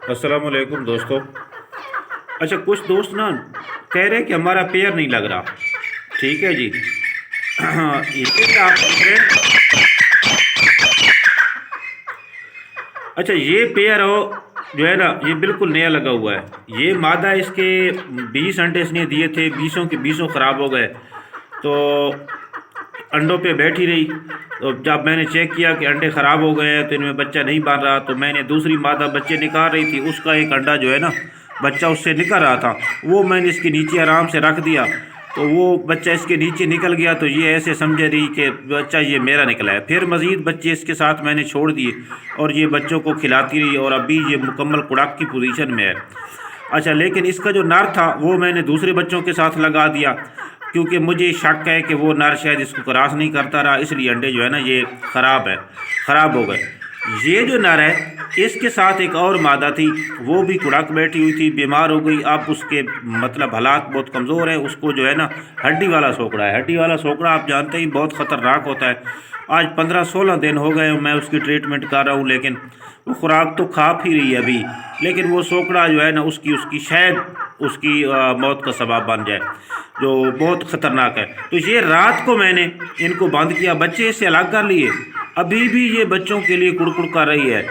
अस्सलाम वालेकुम दोस्तों। अच्छा, कुछ दोस्त ना कह रहे कि हमारा पेयर नहीं लग रहा। ठीक है जी। ये आप देख रहे हैं। अच्छा, ये पेयर हो जो है ना, ये बिल्कुल नया लगा हुआ है। ये मादा इसके 20 अंडे इसने दिए थे, 20 के 20 ख़राब हो गए। तो अंडों पे बैठी रही। तो जब मैंने चेक किया कि अंडे ख़राब हो गए हैं तो इनमें बच्चा नहीं बन रहा, तो मैंने दूसरी मादा बच्चे निकाल रही थी, उसका एक अंडा जो है ना, बच्चा उससे निकल रहा था, वो मैंने इसके नीचे आराम से रख दिया। तो वो बच्चा इसके नीचे निकल गया, तो ये ऐसे समझे रही कि बच्चा ये मेरा निकला है। फिर मज़ीद बच्चे इसके साथ मैंने छोड़ दिए और ये बच्चों को खिलाती रही, और अभी ये मुकम्मल कुड़ाक की पोजीशन में है। अच्छा, लेकिन इसका जो नर था वो मैंने दूसरे बच्चों के साथ लगा दिया, क्योंकि मुझे शक है कि वो नर शायद इसको क्रॉस नहीं करता रहा, इसलिए अंडे जो है ना ये ख़राब हो गए। ये जो नर है इसके साथ एक और मादा थी, वो भी कुड़ाक बैठी हुई थी, बीमार हो गई। अब उसके मतलब हालात बहुत कमज़ोर हैं। उसको जो है ना हड्डी वाला सोकड़ा है। हड्डी वाला सोकड़ा आप जानते ही बहुत ख़तरनाक होता है। आज 15-16 दिन हो गए मैं उसकी ट्रीटमेंट कर रहा हूँ, लेकिन वो खुराक तो खा ही रही है अभी, लेकिन वो सोकड़ा जो है ना उसकी उसकी शायद उसकी मौत का सबब बन जाए, जो बहुत ख़तरनाक है। तो ये रात को मैंने इनको बंद किया, बच्चे इससे अलग कर लिए। अभी भी ये बच्चों के लिए कुड़कुड़ कर रही है,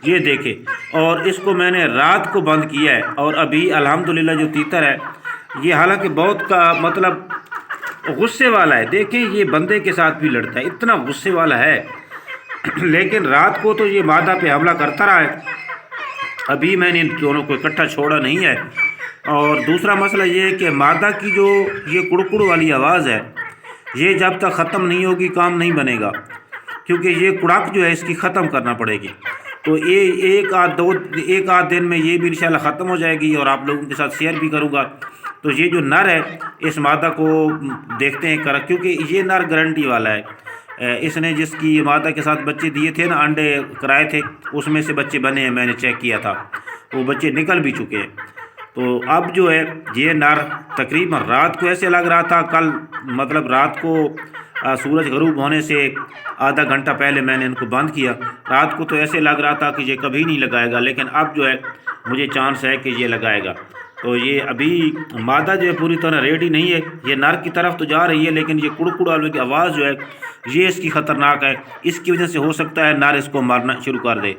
ये देखें। और इसको मैंने रात को बंद किया है, और अभी अल्हम्दुलिल्लाह जो तीतर है ये हालांकि बहुत का मतलब गुस्से वाला है। देखें, ये बंदे के साथ भी लड़ता है, इतना गुस्से वाला है। लेकिन रात को तो ये मादा पे हमला करता रहा है। अभी मैंने इन दोनों को इकट्ठा छोड़ा नहीं है। और दूसरा मसला ये है कि मादा की जो ये कुड़कुड़ वाली आवाज़ है, ये जब तक ख़त्म नहीं होगी काम नहीं बनेगा, क्योंकि ये कुड़ाक जो है इसकी ख़त्म करना पड़ेगी। तो ये एक आध दिन में ये भी इंशाल्लाह ख़त्म हो जाएगी, और आप लोगों के साथ शेयर भी करूँगा। तो ये जो नर है इस मादा को देखते हैं कर, क्योंकि ये नर गारंटी वाला है। इसने जिसकी मादा के साथ बच्चे दिए थे ना, अंडे कराए थे, उसमें से बच्चे बने हैं, मैंने चेक किया था, वो बच्चे निकल भी चुके हैं। तो अब जो है ये नर तकरीबन रात को ऐसे लग रहा था, कल मतलब रात को सूरज गरूब होने से आधा घंटा पहले मैंने इनको बंद किया। रात को तो ऐसे लग रहा था कि ये कभी नहीं लगाएगा, लेकिन अब जो है मुझे चांस है कि ये लगाएगा। तो ये अभी मादा जो है पूरी तरह रेडी नहीं है, ये नर की तरफ तो जा रही है, लेकिन ये कुड़कुड़ वालों की आवाज़ जो है ये इसकी ख़तरनाक है। इसकी वजह से हो सकता है नर इसको मारना शुरू कर दे।